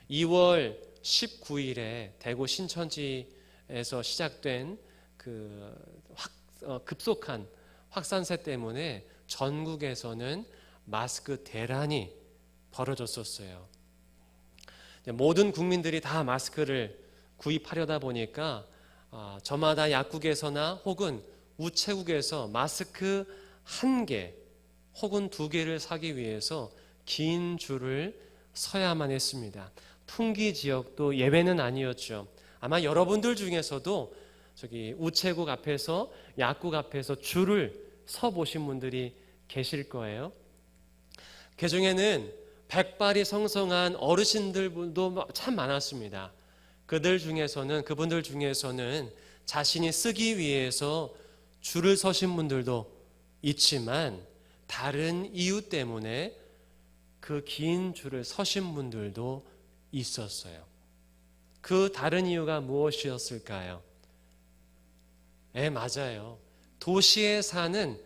2월 19일에 대구 신천지에서 시작된 급속한 확산세 때문에 전국에서는 마스크 대란이 벌어졌었어요. 모든 국민들이 다 마스크를 구입하려다 보니까 저마다 약국에서나 혹은 우체국에서 마스크 1개 혹은 2개를 사기 위해서 긴 줄을 서야만 했습니다. 풍기 지역도 예외는 아니었죠. 아마 여러분들 중에서도 우체국 앞에서 약국 앞에서 줄을 서 보신 분들이 계실 거예요. 그 중에는 백발이 성성한 어르신들도 참 많았습니다. 그분들 중에서는 자신이 쓰기 위해서 줄을 서신 분들도 있지만 다른 이유 때문에 그 긴 줄을 서신 분들도 있었어요. 그 다른 이유가 무엇이었을까요? 맞아요. 도시에 사는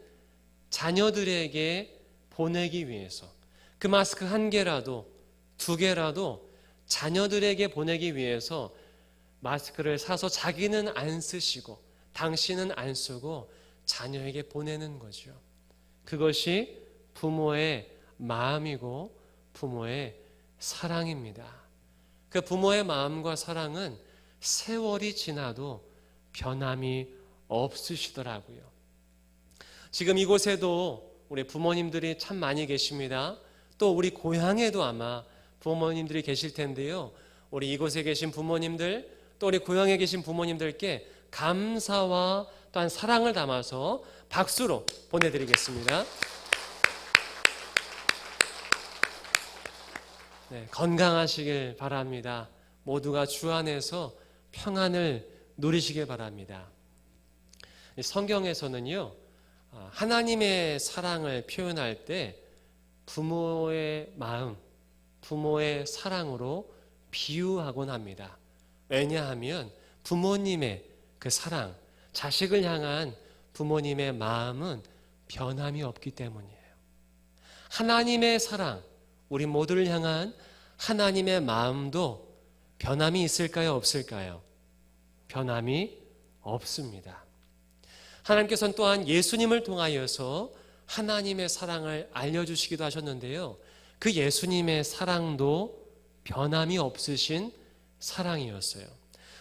자녀들에게 보내기 위해서 그 마스크 1개라도 2개라도 자녀들에게 보내기 위해서 마스크를 사서 자기는 안 쓰시고 당신은 안 쓰고 자녀에게 보내는 거죠. 그것이 부모의 마음이고 부모의 사랑입니다. 그 부모의 마음과 사랑은 세월이 지나도 변함이 없으시더라고요. 지금 이곳에도 우리 부모님들이 참 많이 계십니다. 또 우리 고향에도 아마 부모님들이 계실 텐데요. 우리 이곳에 계신 부모님들, 또 우리 고향에 계신 부모님들께 감사와 또한 사랑을 담아서 박수로 보내드리겠습니다. 건강하시길 바랍니다. 모두가 주 안에서 평안을 누리시길 바랍니다. 성경에서는요, 하나님의 사랑을 표현할 때 부모의 마음, 부모의 사랑으로 비유하곤 합니다. 왜냐하면 부모님의 그 사랑, 자식을 향한 부모님의 마음은 변함이 없기 때문이에요. 하나님의 사랑, 우리 모두를 향한 하나님의 마음도 변함이 있을까요? 없을까요? 변함이 없습니다. 하나님께서는 또한 예수님을 통하여서 하나님의 사랑을 알려주시기도 하셨는데요. 그 예수님의 사랑도 변함이 없으신 사랑이었어요.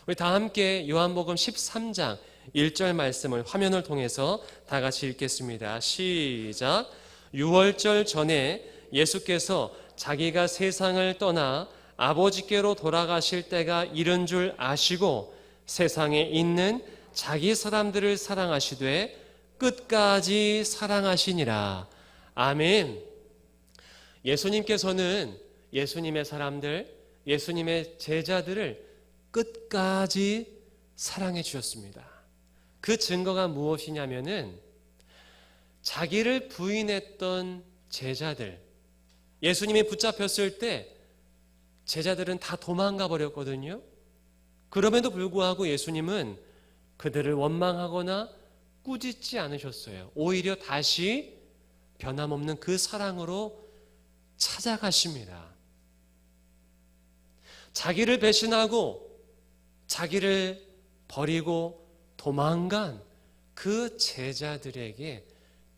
우리 다 함께 요한복음 13장 1절 말씀을 화면을 통해서 다 같이 읽겠습니다. 시작. 유월절 전에 예수께서 자기가 세상을 떠나 아버지께로 돌아가실 때가 이른 줄 아시고 세상에 있는 자기 사람들을 사랑하시되 끝까지 사랑하시니라. 아멘. 예수님께서는 예수님의 사람들, 예수님의 제자들을 끝까지 사랑해 주셨습니다. 그 증거가 무엇이냐면은 자기를 부인했던 제자들, 예수님이 붙잡혔을 때 제자들은 다 도망가 버렸거든요. 그럼에도 불구하고 예수님은 그들을 원망하거나 꾸짖지 않으셨어요. 오히려 다시 변함없는 그 사랑으로 찾아가십니다. 자기를 배신하고 자기를 버리고 도망간 그 제자들에게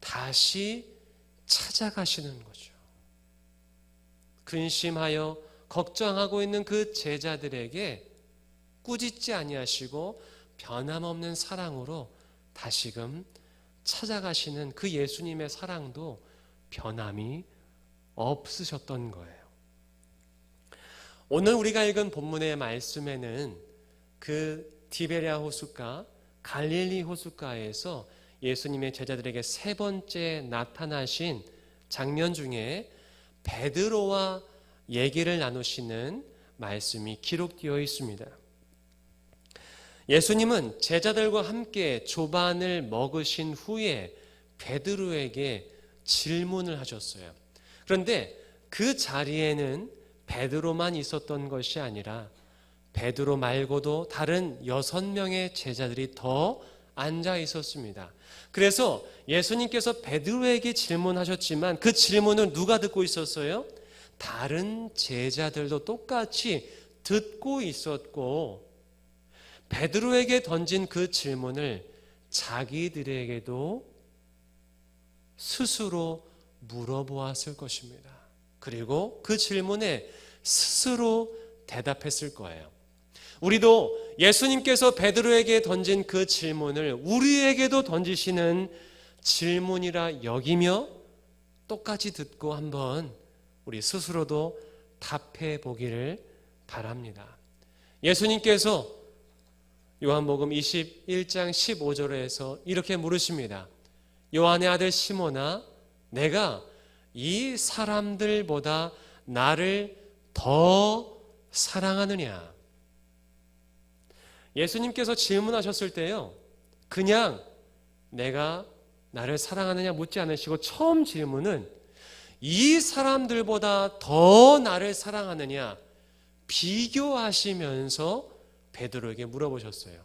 다시 찾아가시는 거죠. 근심하여 걱정하고 있는 그 제자들에게 꾸짖지 아니하시고 변함없는 사랑으로 다시금 찾아가시는 그 예수님의 사랑도 변함이 없으셨던 거예요. 오늘 우리가 읽은 본문의 말씀에는 그 디베랴 호숫가, 갈릴리 호숫가에서 예수님의 제자들에게 3번째 나타나신 장면 중에 베드로와 얘기를 나누시는 말씀이 기록되어 있습니다. 예수님은 제자들과 함께 조반을 먹으신 후에 베드로에게 질문을 하셨어요. 그런데 그 자리에는 베드로만 있었던 것이 아니라 베드로 말고도 다른 6명의 제자들이 더 앉아 있었습니다. 그래서 예수님께서 베드로에게 질문하셨지만 그 질문을 누가 듣고 있었어요? 다른 제자들도 똑같이 듣고 있었고 베드로에게 던진 그 질문을 자기들에게도 스스로 물어보았을 것입니다. 그리고 그 질문에 스스로 대답했을 거예요. 우리도 예수님께서 베드로에게 던진 그 질문을 우리에게도 던지시는 질문이라 여기며 똑같이 듣고 한번 우리 스스로도 답해 보기를 바랍니다. 예수님께서 요한복음 21장 15절에서 이렇게 물으십니다. 요한의 아들 시몬아, 내가 이 사람들보다 나를 더 사랑하느냐? 예수님께서 질문하셨을 때요, 그냥 내가 나를 사랑하느냐 묻지 않으시고 처음 질문은 이 사람들보다 더 나를 사랑하느냐 비교하시면서 베드로에게 물어보셨어요.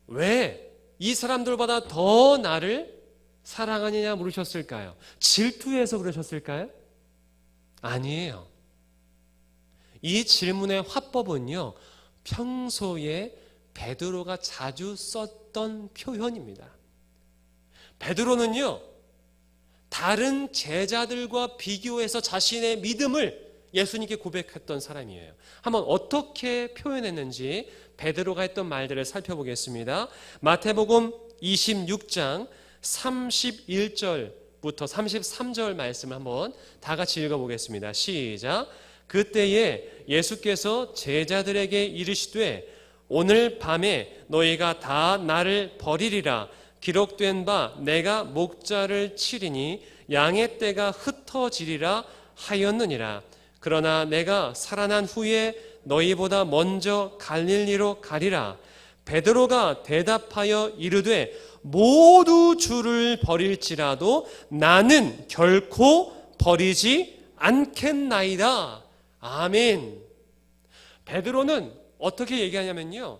왜 이 사람들보다 더 나를 사랑하느냐 물으셨을까요? 질투해서 그러셨을까요? 아니에요. 이 질문의 화법은요, 평소에 베드로가 자주 썼던 표현입니다. 베드로는요, 다른 제자들과 비교해서 자신의 믿음을 예수님께 고백했던 사람이에요. 한번 어떻게 표현했는지 베드로가 했던 말들을 살펴보겠습니다. 마태복음 26장 31절부터 33절 말씀을 한번 다 같이 읽어보겠습니다. 시작. 그때에 예수께서 제자들에게 이르시되 오늘 밤에 너희가 다 나를 버리리라. 기록된 바 내가 목자를 치리니 양의 떼가 흩어지리라 하였느니라. 그러나 내가 살아난 후에 너희보다 먼저 갈릴리로 가리라. 베드로가 대답하여 이르되 모두 주를 버릴지라도 나는 결코 버리지 않겠나이다. 아멘. 베드로는 어떻게 얘기하냐면요,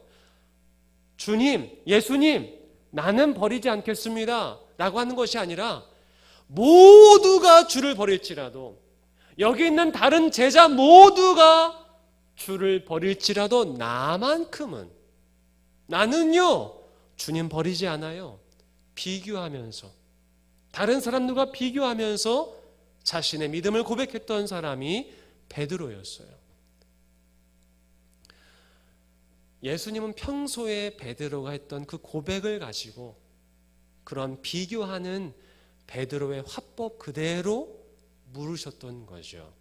주님, 예수님, 나는 버리지 않겠습니다 라고 하는 것이 아니라 모두가 주를 버릴지라도, 여기 있는 다른 제자 모두가 주를 버릴지라도 나만큼은, 나는요 주님 버리지 않아요. 비교하면서, 다른 사람들과 비교하면서 자신의 믿음을 고백했던 사람이 베드로였어요. 예수님은 평소에 베드로가 했던 그 고백을 가지고 그런 비교하는 베드로의 화법 그대로 물으셨던 거죠.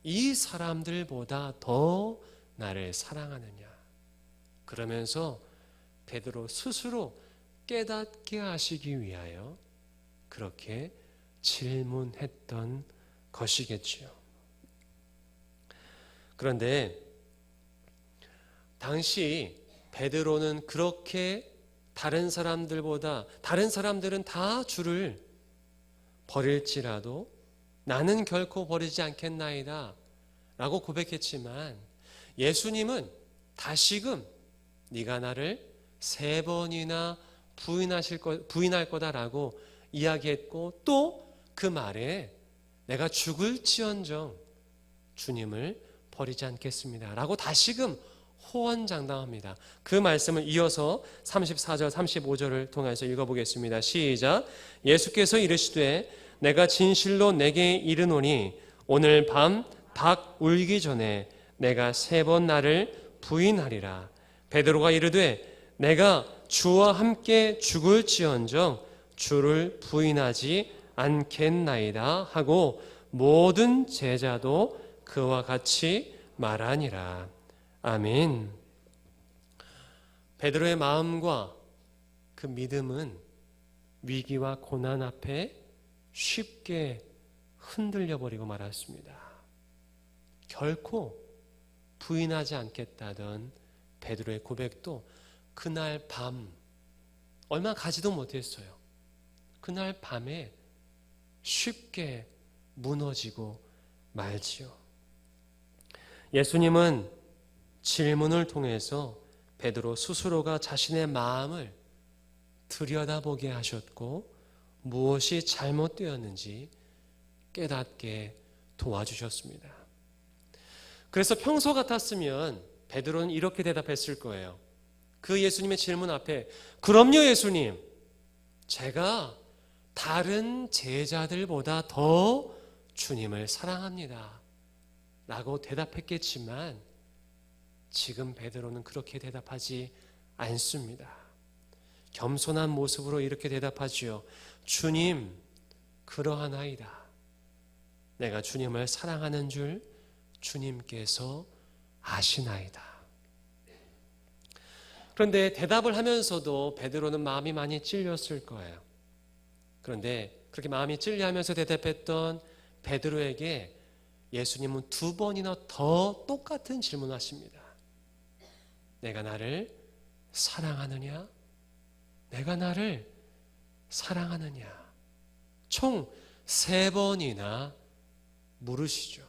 이 사람들보다 더 나를 사랑하느냐? 그러면서 베드로 스스로 깨닫게 하시기 위하여 그렇게 질문했던 것이겠지요. 그런데 당시 베드로는 그렇게 다른 사람들은 다 주를 버릴지라도 나는 결코 버리지 않겠나이다 라고 고백했지만, 예수님은 다시금 네가 나를 3번이나 부인할 거다라고 이야기했고, 또 그 말에 내가 죽을지언정 주님을 버리지 않겠습니다 라고 다시금 호언장담합니다. 그 말씀을 이어서 34절 35절을 통해서 읽어보겠습니다. 시작. 예수께서 이르시되 내가 진실로 내게 이르노니 오늘 밤 닭 울기 전에 내가 3번 나를 부인하리라. 베드로가 이르되 내가 주와 함께 죽을지언정 주를 부인하지 않겠나이다 하고 모든 제자도 그와 같이 말하니라. 아멘. 베드로의 마음과 그 믿음은 위기와 고난 앞에 쉽게 흔들려버리고 말았습니다. 결코 부인하지 않겠다던 베드로의 고백도 그날 밤, 얼마 가지도 못했어요. 그날 밤에 쉽게 무너지고 말지요. 예수님은 질문을 통해서 베드로 스스로가 자신의 마음을 들여다보게 하셨고 무엇이 잘못되었는지 깨닫게 도와주셨습니다. 그래서 평소 같았으면 베드로는 이렇게 대답했을 거예요. 그 예수님의 질문 앞에 그럼요 예수님, 제가 다른 제자들보다 더 주님을 사랑합니다 라고 대답했겠지만 지금 베드로는 그렇게 대답하지 않습니다. 겸손한 모습으로 이렇게 대답하지요. 주님, 그러하나이다. 내가 주님을 사랑하는 줄 주님께서 아시나이다. 그런데 대답을 하면서도 베드로는 마음이 많이 찔렸을 거예요. 그런데 그렇게 마음이 찔려하면서 대답했던 베드로에게 예수님은 2번이나 더 똑같은 질문을 하십니다. 내가 나를 사랑하느냐? 내가 나를 사랑하느냐? 총 3번이나 물으시죠.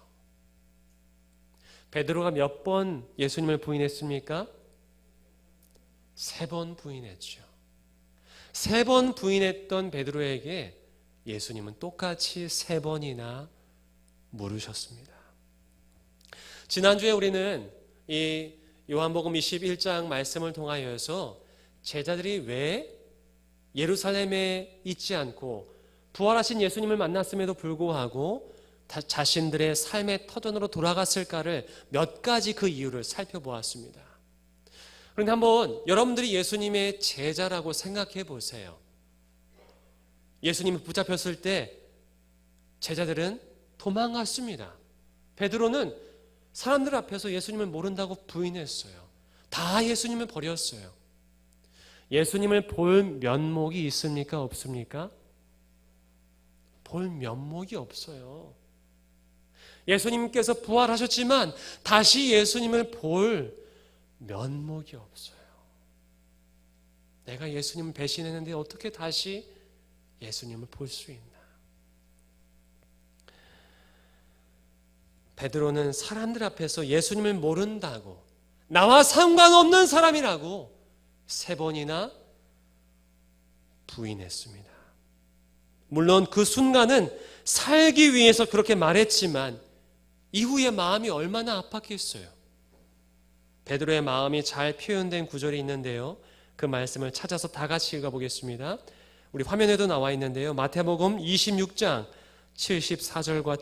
베드로가 몇 번 예수님을 부인했습니까? 3번 부인했죠. 3번 부인했던 베드로에게 예수님은 똑같이 3번이나 물으셨습니다. 지난주에 우리는 이 요한복음 21장 말씀을 통하여서 제자들이 왜 예루살렘에 있지 않고 부활하신 예수님을 만났음에도 불구하고 자신들의 삶의 터전으로 돌아갔을까를 몇 가지 그 이유를 살펴보았습니다. 그런데 한번 여러분들이 예수님의 제자라고 생각해 보세요. 예수님이 붙잡혔을 때 제자들은 도망갔습니다. 베드로는 사람들 앞에서 예수님을 모른다고 부인했어요. 다 예수님을 버렸어요. 예수님을 볼 면목이 있습니까? 없습니까? 볼 면목이 없어요. 예수님께서 부활하셨지만 다시 예수님을 볼 면목이 없어요. 내가 예수님을 배신했는데 어떻게 다시 예수님을 볼 수 있나? 베드로는 사람들 앞에서 예수님을 모른다고, 나와 상관없는 사람이라고 3번이나 부인했습니다. 물론 그 순간은 살기 위해서 그렇게 말했지만 이후에 마음이 얼마나 아팠겠어요. 베드로의 마음이 잘 표현된 구절이 있는데요. 그 말씀을 찾아서 다 같이 읽어보겠습니다. 우리 화면에도 나와 있는데요. 마태복음 26장 74절과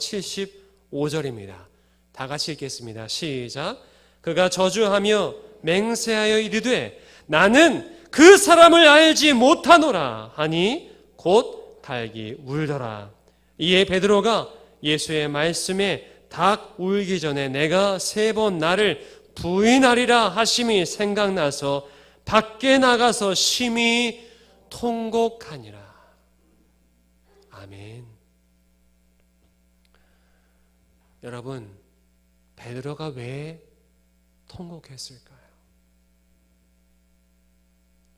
75절입니다. 다 같이 읽겠습니다. 시작. 그가 저주하며 맹세하여 이르되 나는 그 사람을 알지 못하노라 하니 곧 닭이 울더라. 이에 베드로가 예수의 말씀에 닭 울기 전에 내가 3번 나를 부인하리라 하심이 생각나서 밖에 나가서 심히 통곡하니라. 아멘. 여러분, 베드로가 왜 통곡했을까요?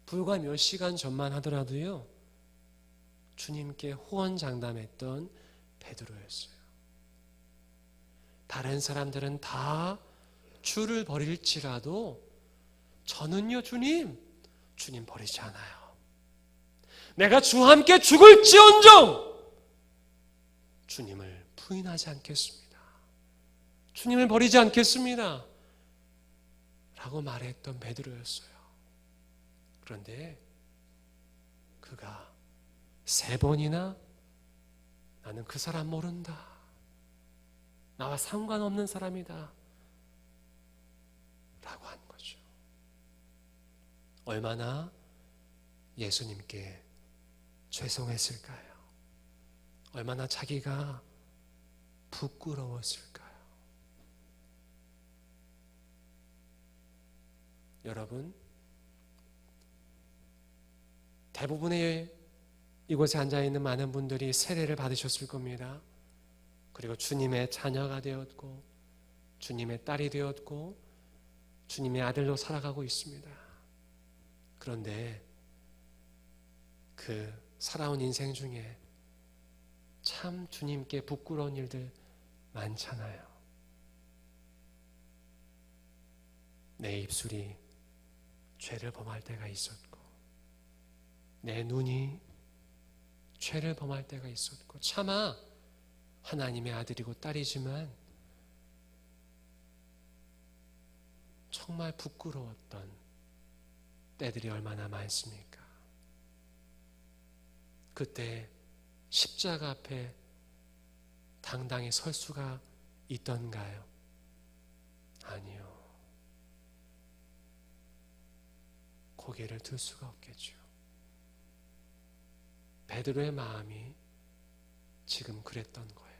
불과 몇 시간 전만 하더라도요, 주님께 호언장담했던 베드로였어요. 다른 사람들은 다 주를 버릴지라도 저는요, 주님 버리지 않아요. 내가 주와 함께 죽을지언정 주님을 부인하지 않겠습니다. 주님을 버리지 않겠습니다. 라고 말했던 베드로였어요. 그런데 그가 3번이나 나는 그 사람 모른다. 나와 상관없는 사람이다. 라고 한 거죠. 얼마나 예수님께 죄송했을까요? 얼마나 자기가 부끄러웠을까요? 여러분, 대부분의 이곳에 앉아있는 많은 분들이 세례를 받으셨을 겁니다. 그리고 주님의 자녀가 되었고 주님의 딸이 되었고 주님의 아들로 살아가고 있습니다. 그런데 그 살아온 인생 중에 참 주님께 부끄러운 일들 많잖아요. 내 입술이 죄를 범할 때가 있었고 내 눈이 죄를 범할 때가 있었고 차마 하나님의 아들이고 딸이지만 정말 부끄러웠던 때들이 얼마나 많습니까? 그때 십자가 앞에 당당히 설 수가 있던가요? 아니요. 고개를 들 수가 없겠죠. 베드로의 마음이 지금 그랬던 거예요.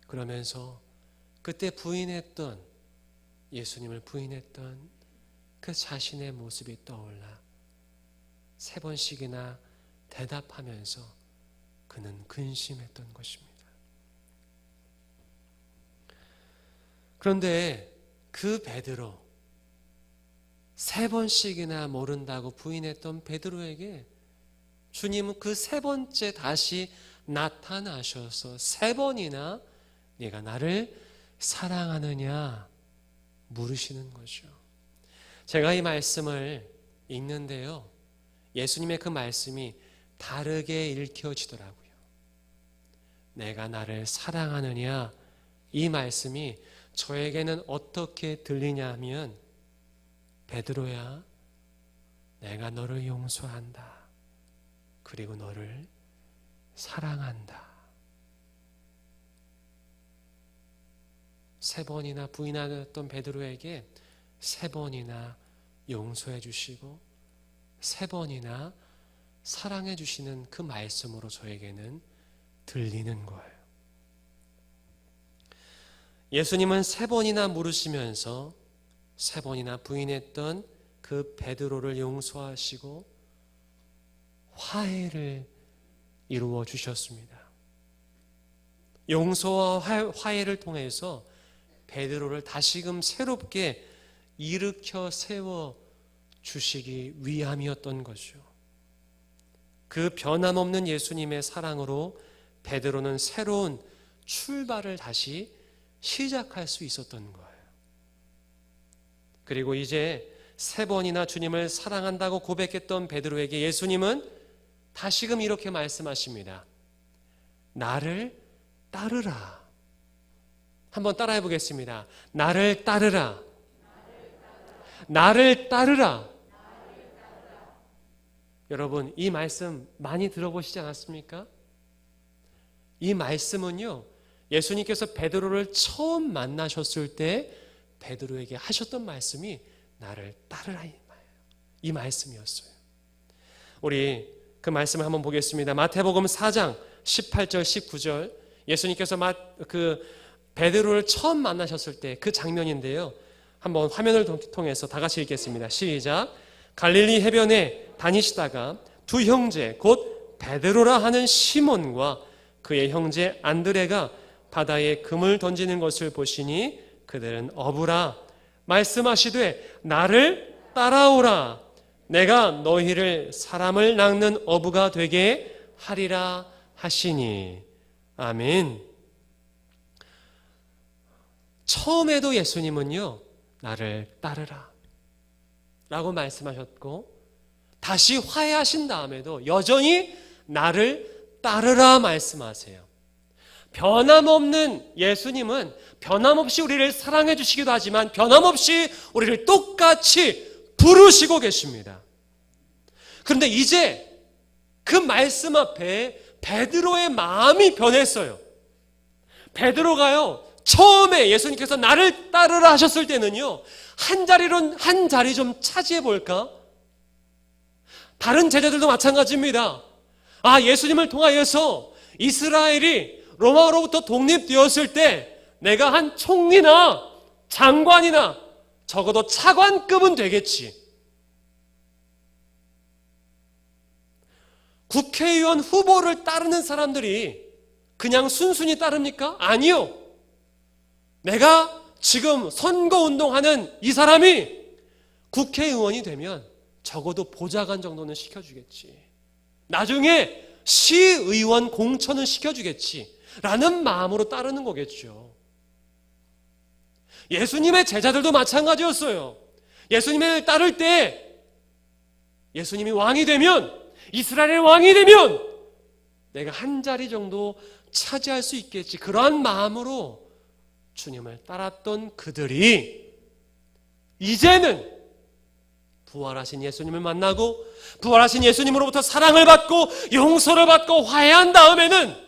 그러면서 그때 부인했던, 예수님을 부인했던 그 자신의 모습이 떠올라 3번씩이나 대답하면서 그는 근심했던 것입니다. 그런데 그 베드로, 3번씩이나 모른다고 부인했던 베드로에게 주님은 그 3번째 다시 나타나셔서 3번이나 네가 나를 사랑하느냐 물으시는 거죠. 제가 이 말씀을 읽는데요, 예수님의 그 말씀이 다르게 읽혀지더라고요. 내가 나를 사랑하느냐, 이 말씀이 저에게는 어떻게 들리냐 하면, 베드로야, 내가 너를 용서한다. 그리고 너를 사랑한다. 3번이나 부인하였던 베드로에게 3번이나 용서해 주시고 3번이나 사랑해 주시는 그 말씀으로 저에게는 들리는 거예요. 예수님은 3번이나 물으시면서 3번이나 부인했던 그 베드로를 용서하시고 화해를 이루어 주셨습니다. 용서와 화해를 통해서 베드로를 다시금 새롭게 일으켜 세워 주시기 위함이었던 거죠. 그 변함없는 예수님의 사랑으로 베드로는 새로운 출발을 다시 시작할 수 있었던 거예요. 그리고 이제 3번이나 주님을 사랑한다고 고백했던 베드로에게 예수님은 다시금 이렇게 말씀하십니다. 나를 따르라. 한번 따라해 보겠습니다. 나를 따르라. 나를 따르라. 여러분, 이 말씀 많이 들어보시지 않았습니까? 이 말씀은요, 예수님께서 베드로를 처음 만나셨을 때 베드로에게 하셨던 말씀이 나를 따르라, 이 말씀이었어요. 우리 그 말씀을 한번 보겠습니다. 마태복음 4장 18절 19절, 예수님께서 베드로를 처음 만나셨을 때 그 장면인데요, 한번 화면을 통해서 다 같이 읽겠습니다. 시작. 갈릴리 해변에 다니시다가 두 형제 곧 베드로라 하는 시몬과 그의 형제 안드레가 바다에 금을 던지는 것을 보시니 그들은 어부라. 말씀하시되 나를 따라오라. 내가 너희를 사람을 낚는 어부가 되게 하리라 하시니. 아멘. 처음에도 예수님은요, 나를 따르라 라고 말씀하셨고, 다시 화해하신 다음에도 여전히 나를 따르라 말씀하세요. 변함없는 예수님은 변함없이 우리를 사랑해 주시기도 하지만 변함없이 우리를 똑같이 부르시고 계십니다. 그런데 이제 그 말씀 앞에 베드로의 마음이 변했어요. 베드로가요, 처음에 예수님께서 나를 따르라 하셨을 때는요, 한 자리 좀 차지해 볼까? 다른 제자들도 마찬가지입니다. 예수님을 통하여서 이스라엘이 로마로부터 독립되었을 때 내가 한 총리나 장관이나 적어도 차관급은 되겠지. 국회의원 후보를 따르는 사람들이 그냥 순순히 따릅니까? 아니요. 내가 지금 선거운동하는 이 사람이 국회의원이 되면 적어도 보좌관 정도는 시켜주겠지. 나중에 시의원 공천은 시켜주겠지. 라는 마음으로 따르는 거겠죠. 예수님의 제자들도 마찬가지였어요. 예수님을 따를 때 예수님이 왕이 되면, 이스라엘의 왕이 되면 내가 한 자리 정도 차지할 수 있겠지, 그러한 마음으로 주님을 따랐던 그들이 이제는 부활하신 예수님을 만나고 부활하신 예수님으로부터 사랑을 받고 용서를 받고 화해한 다음에는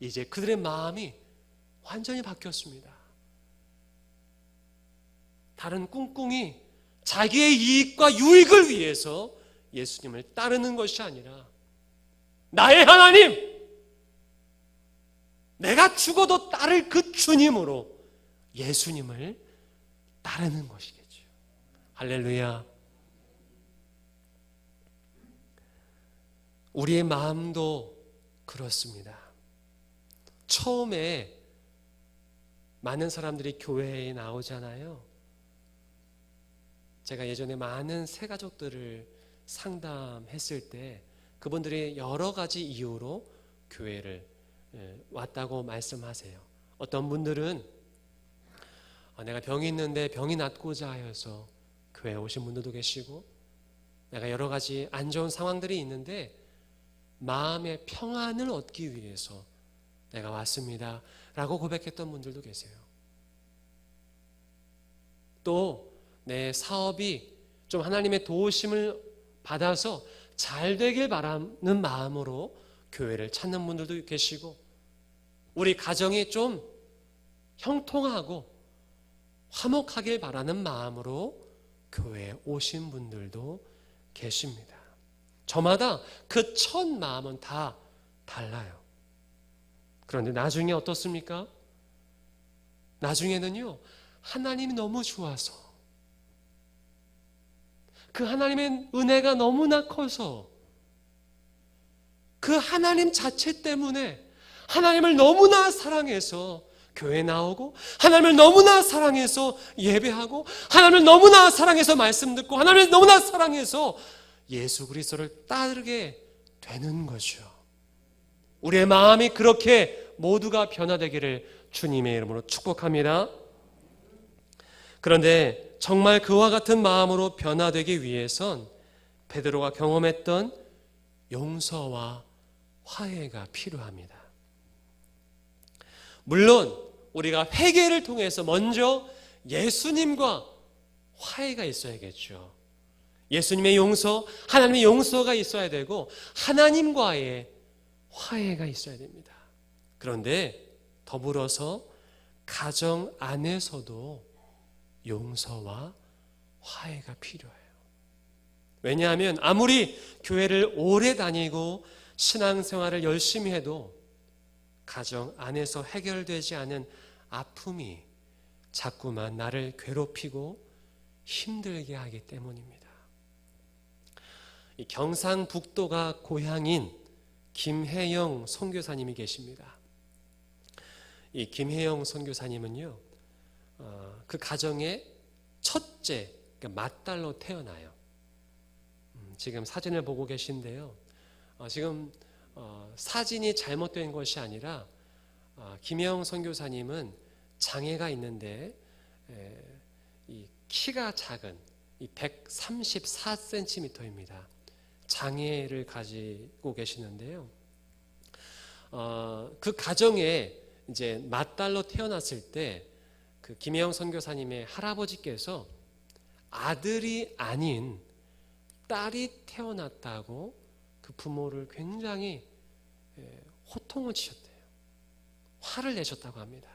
이제 그들의 마음이 완전히 바뀌었습니다. 다른 꿍꿍이 자기의 이익과 유익을 위해서 예수님을 따르는 것이 아니라 나의 하나님, 내가 죽어도 따를 그 주님으로 예수님을 따르는 것이겠죠. 할렐루야. 우리의 마음도 그렇습니다. 처음에 많은 사람들이 교회에 나오잖아요. 제가 예전에 많은 새가족들을 상담했을 때 그분들이 여러 가지 이유로 교회를 왔다고 말씀하세요. 어떤 분들은 내가 병이 있는데 병이 낫고자 하여서 교회에 오신 분들도 계시고, 내가 여러 가지 안 좋은 상황들이 있는데 마음의 평안을 얻기 위해서 내가 왔습니다 라고 고백했던 분들도 계세요. 또 내 사업이 좀 하나님의 도우심을 받아서 잘 되길 바라는 마음으로 교회를 찾는 분들도 계시고, 우리 가정이 좀 형통하고 화목하길 바라는 마음으로 교회에 오신 분들도 계십니다. 저마다 그 첫 마음은 다 달라요. 그런데 나중에 어떻습니까? 나중에는요, 하나님이 너무 좋아서, 그 하나님의 은혜가 너무나 커서, 그 하나님 자체 때문에 하나님을 너무나 사랑해서 교회에 나오고, 하나님을 너무나 사랑해서 예배하고, 하나님을 너무나 사랑해서 말씀 듣고, 하나님을 너무나 사랑해서 예수 그리스도를 따르게 되는 거죠. 우리의 마음이 그렇게 모두가 변화되기를 주님의 이름으로 축복합니다. 그런데 정말 그와 같은 마음으로 변화되기 위해선 베드로가 경험했던 용서와 화해가 필요합니다. 물론 우리가 회개를 통해서 먼저 예수님과 화해가 있어야겠죠. 예수님의 용서, 하나님의 용서가 있어야 되고 하나님과의 화해가 있어야 됩니다. 그런데 더불어서 가정 안에서도 용서와 화해가 필요해요. 왜냐하면 아무리 교회를 오래 다니고 신앙생활을 열심히 해도 가정 안에서 해결되지 않은 아픔이 자꾸만 나를 괴롭히고 힘들게 하기 때문입니다. 이 경상북도가 고향인 김혜영 선교사님이 계십니다. 이 김혜영 선교사님은요, 그 가정의 첫째, 그러니까 맏딸로 태어나요. 지금 사진을 보고 계신데요. 지금 사진이 잘못된 것이 아니라 김혜영 선교사님은 장애가 있는데 이 키가 작은 이 134cm입니다. 장애를 가지고 계시는데요. 그 가정에 이제 맏딸로 태어났을 때 그 김혜영 선교사님의 할아버지께서 아들이 아닌 딸이 태어났다고 그 부모를 굉장히 호통을 치셨대요. 화를 내셨다고 합니다.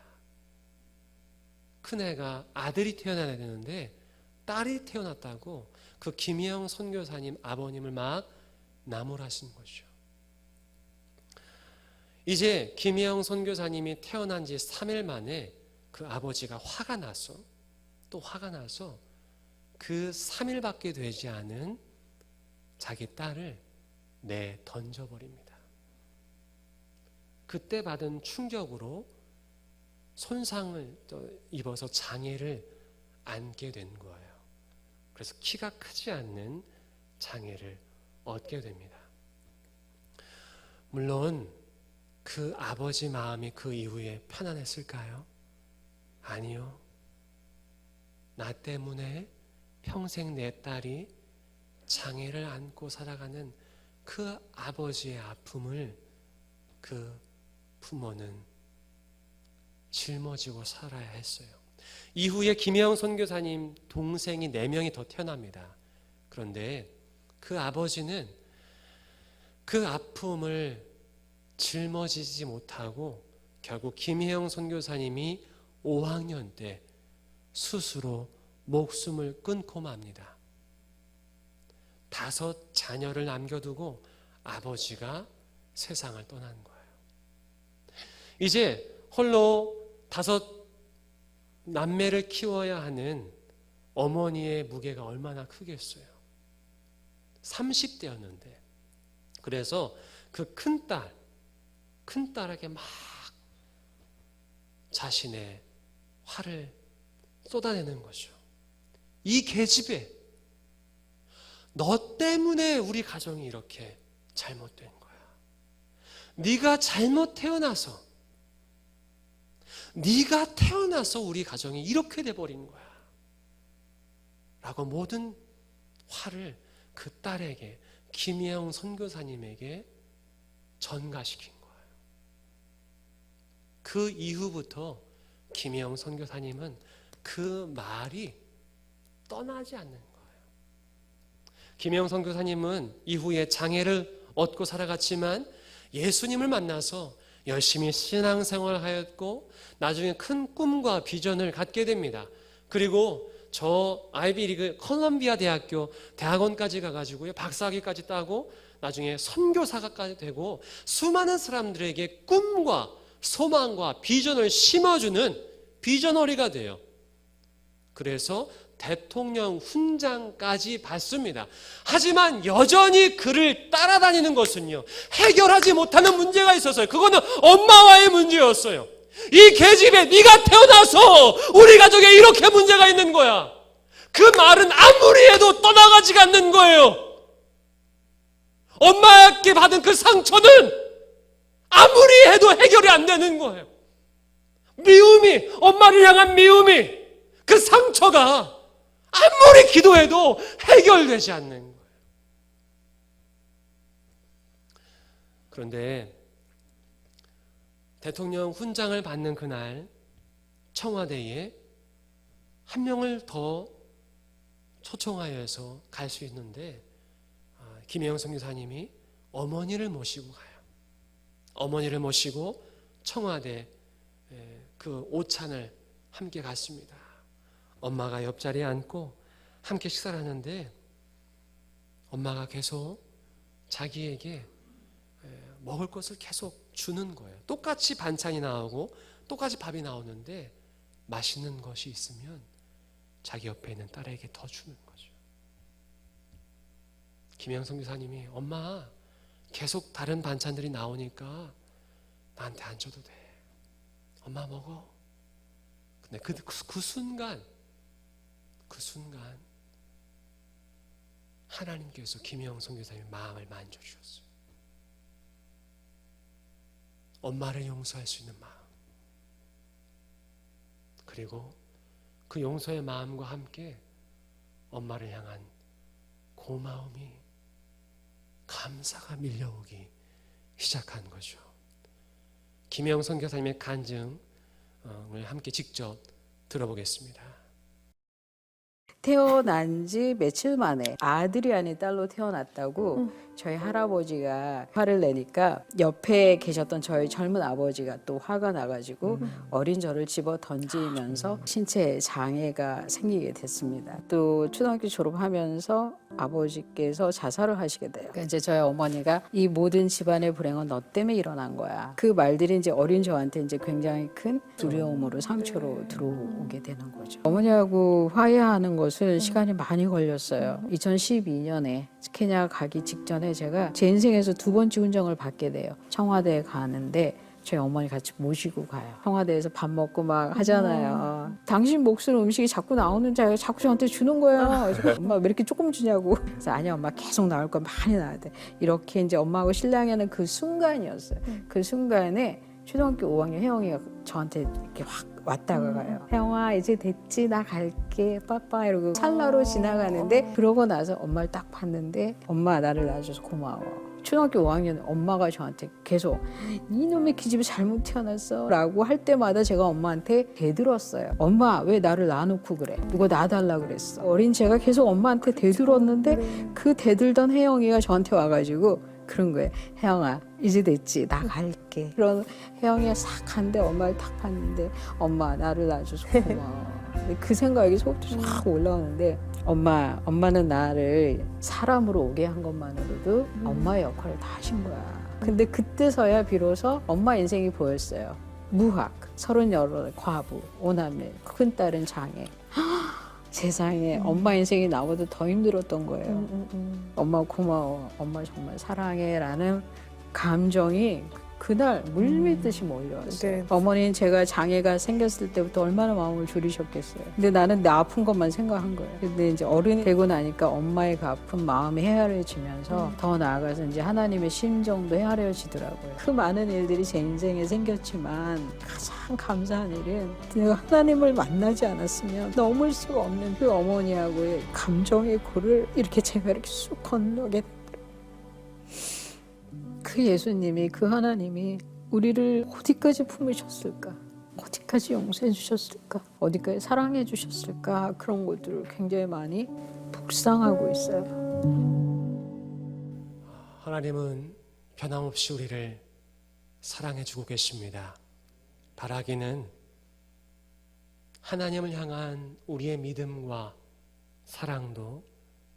큰애가 아들이 태어나야 되는데 딸이 태어났다고 그 김혜영 선교사님 아버님을 막 나무라신 거죠. 이제 김혜영 선교사님이 태어난 지 3일 만에 그 아버지가 화가 나서 그 3일밖에 되지 않은 자기 딸을 던져버립니다. 그때 받은 충격으로 손상을 입어서 장애를 안게 된 거예요. 그래서 키가 크지 않는 장애를 얻게 됩니다. 물론 그 아버지 마음이 그 이후에 편안했을까요? 아니요. 나 때문에 평생 내 딸이 장애를 안고 살아가는 그 아버지의 아픔을 그 부모는 짊어지고 살아야 했어요. 이후에 김혜영 선교사님 동생이 4명이 더 태어납니다. 그런데 그 아버지는 그 아픔을 짊어지지 못하고 결국 김혜영 선교사님이 5학년 때 스스로 목숨을 끊고 맙니다. 5 자녀를 남겨두고 아버지가 세상을 떠난 거예요. 이제 홀로 5 남매를 키워야 하는 어머니의 무게가 얼마나 크겠어요. 30대였는데. 그래서 그 큰딸에게 막 자신의 화를 쏟아내는 거죠. 이 계집애, 너 때문에 우리 가정이 이렇게 잘못된 거야. 네가 잘못 태어나서, 네가 태어나서 우리 가정이 이렇게 돼버린 거야 라고 모든 화를 그 딸에게, 김혜영 선교사님에게 전가시킨 거예요. 그 이후부터 김혜영 선교사님은 그 말이 떠나지 않는 거예요. 김혜영 선교사님은 이후에 장애를 얻고 살아갔지만 예수님을 만나서 열심히 신앙생활을 하였고 나중에 큰 꿈과 비전을 갖게 됩니다. 그리고 저 아이비리그 컬럼비아 대학교 대학원까지 가가지고요, 박사학위까지 따고 나중에 선교사가까지 되고 수많은 사람들에게 꿈과 소망과 비전을 심어주는 비전어리가 돼요. 그래서 대통령 훈장까지 받습니다. 하지만 여전히 그를 따라다니는 것은요, 해결하지 못하는 문제가 있었어요. 그거는 엄마와의 문제였어요. 이 계집애, 네가 태어나서 우리 가족에 이렇게 문제가 있는 거야. 그 말은 아무리 해도 떠나가지가 않는 거예요. 엄마께 받은 그 상처는 아무리 해도 해결이 안 되는 거예요. 미움이, 엄마를 향한 미움이, 그 상처가 아무리 기도해도 해결되지 않는 거예요. 그런데 대통령 훈장을 받는 그날 청와대에 1명을 더 초청하여 해서 갈 수 있는데 김혜영 선교사님이 어머니를 모시고 가요. 어머니를 모시고 청와대 그 오찬을 함께 갔습니다. 엄마가 옆자리에 앉고 함께 식사를 하는데 엄마가 계속 자기에게 먹을 것을 계속 주는 거예요. 똑같이 반찬이 나오고 똑같이 밥이 나오는데 맛있는 것이 있으면 자기 옆에 있는 딸에게 더 주는 거죠. 김혜영 선교사님이 엄마 계속 다른 반찬들이 나오니까 나한테 안 줘도 돼. 엄마 먹어. 근데 그 순간 하나님께서 김혜영 선교사님의 마음을 만져주셨어요. 엄마를 용서할 수 있는 마음, 그리고 그 용서의 마음과 함께 엄마를 향한 고마움이, 감사가 밀려오기 시작한 거죠. 김혜영 선교사님의 간증을 함께 직접 들어보겠습니다. 태어난 지 며칠 만에 아들이 아닌 딸로 태어났다고 저희 할아버지가 화를 내니까 옆에 계셨던 저희 젊은 아버지가 또 화가 나가지고 어린 저를 집어 던지면서 신체 장애가 생기게 됐습니다. 또 초등학교 졸업하면서 아버지께서 자살을 하시게 돼요. 그러니까 이제 저희 어머니가 이 모든 집안의 불행은 너 때문에 일어난 거야. 그 말들이 이제 어린 저한테 이제 굉장히 큰 두려움으로, 상처로 들어오게 되는 거죠. 어머니하고 화해하는 것은 시간이 많이 걸렸어요. 2012년에 케냐 가기 직전에 제가 제 인생에서 2번째 훈장을 받게 돼요. 청와대에 가는데 저희 어머니 같이 모시고 가요. 청와대에서 밥 먹고 막 하잖아요. 당신 몫으로 음식이 자꾸 나오는지 자꾸 저한테 주는 거예요. 그래서 엄마 왜 이렇게 조금 주냐고. 그래서 아니야 엄마 계속 나올 거 많이 나와야 돼. 이렇게 이제 엄마하고 신랑하는 그 순간이었어요. 그 순간에 초등학교 5학년 혜영이가 저한테 이렇게 확 왔다가 가요. 혜영아 이제 됐지 나 갈게 빠빠 이러고 찰나로 지나가는데 그러고 나서 엄마를 딱 봤는데 엄마 나를 낳아줘서 고마워. 초등학교 5학년 엄마가 저한테 계속 이놈의 기집애 잘못 태어났어 라고 할 때마다 제가 엄마한테 대들었어요. 엄마 왜 나를 낳아놓고 그래? 누가 낳아달라 그랬어? 어린 제가 계속 엄마한테 대들었는데 그 대들던 혜영이가 저한테 와가지고 그런 거예요. 혜영아 이제 됐지 나 갈게. 그런 혜영이가 싹 갔는데 엄마를 탁 봤는데 엄마 나를 낳아줘서 고마워. 근데 그 생각이 속부터 싹 올라오는데 엄마는 나를 사람으로 오게 한 것만으로도 엄마의 역할을 다 하신 거야. 근데 그때서야 비로소 엄마 인생이 보였어요. 무학, 38 과부, 5남매, 큰딸은 장애. 세상에 엄마 인생이 나보다 더 힘들었던 거예요. 엄마 고마워, 엄마 정말 사랑해 라는 감정이 그날 물밀듯이 몰려왔어요. 네. 어머니는 제가 장애가 생겼을 때부터 얼마나 마음을 졸이셨겠어요. 근데 나는 내 아픈 것만 생각한 거예요. 근데 이제 어른이 되고 나니까 엄마의 그 아픈 마음이 헤아려지면서 더 나아가서 이제 하나님의 심정도 헤아려지더라고요. 그 많은 일들이 제 인생에 생겼지만 가장 감사한 일은 내가 하나님을 만나지 않았으면 넘을 수가 없는 그 어머니하고의 감정의 고를 이렇게 제가 이렇게 쑥 건너게 그 예수님이 그 하나님이 우리를 어디까지 품으셨을까? 어디까지 용서해 주셨을까? 어디까지 사랑해 주셨을까? 그런 것들을 굉장히 많이 묵상하고 있어요. 하나님은 변함없이 우리를 사랑해 주고 계십니다. 바라기는 하나님을 향한 우리의 믿음과 사랑도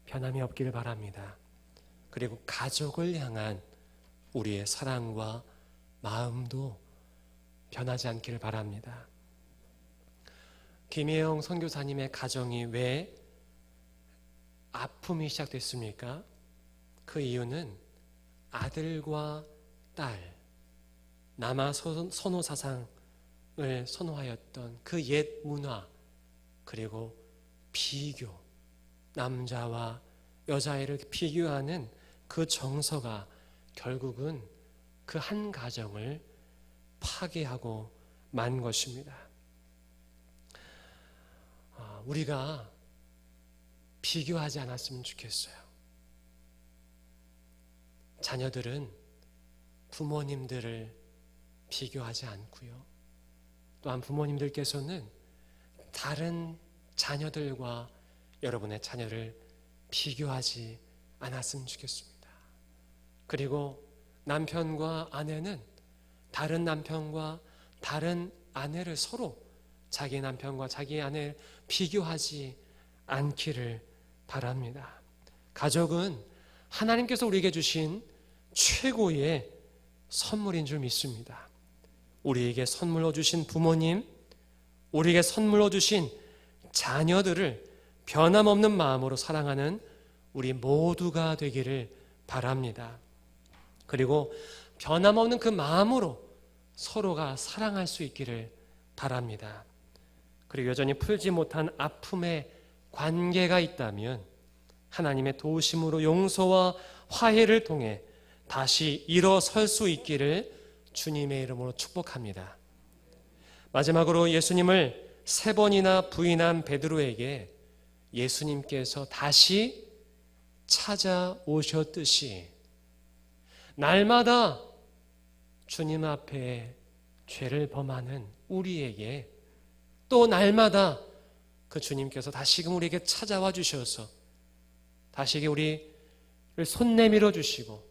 변함이 없기를 바랍니다. 그리고 가족을 향한 우리의 사랑과 마음도 변하지 않기를 바랍니다. 김혜영 선교사님의 가정이 왜 아픔이 시작됐습니까? 그 이유는 아들과 딸, 남아 선호 사상을 선호하였던 그 옛 문화, 그리고 비교, 남자와 여자애를 비교하는 그 정서가 결국은 그 한 가정을 파괴하고 만 것입니다. 우리가 비교하지 않았으면 좋겠어요. 자녀들은 부모님들을 비교하지 않고요. 또한 부모님들께서는 다른 자녀들과 여러분의 자녀를 비교하지 않았으면 좋겠습니다. 그리고 남편과 아내는 다른 남편과 다른 아내를 서로 자기 남편과 자기 아내를 비교하지 않기를 바랍니다. 가족은 하나님께서 우리에게 주신 최고의 선물인 줄 믿습니다. 우리에게 선물로 주신 부모님, 우리에게 선물로 주신 자녀들을 변함없는 마음으로 사랑하는 우리 모두가 되기를 바랍니다. 그리고 변함없는 그 마음으로 서로가 사랑할 수 있기를 바랍니다. 그리고 여전히 풀지 못한 아픔의 관계가 있다면 하나님의 도우심으로 용서와 화해를 통해 다시 일어설 수 있기를 주님의 이름으로 축복합니다. 마지막으로 예수님을 3번이나 부인한 베드로에게 예수님께서 다시 찾아오셨듯이 날마다 주님 앞에 죄를 범하는 우리에게 또 날마다 그 주님께서 다시금 우리에게 찾아와 주셔서 다시 우리를 손 내밀어 주시고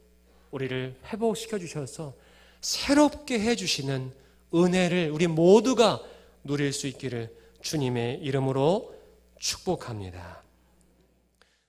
우리를 회복시켜 주셔서 새롭게 해주시는 은혜를 우리 모두가 누릴 수 있기를 주님의 이름으로 축복합니다.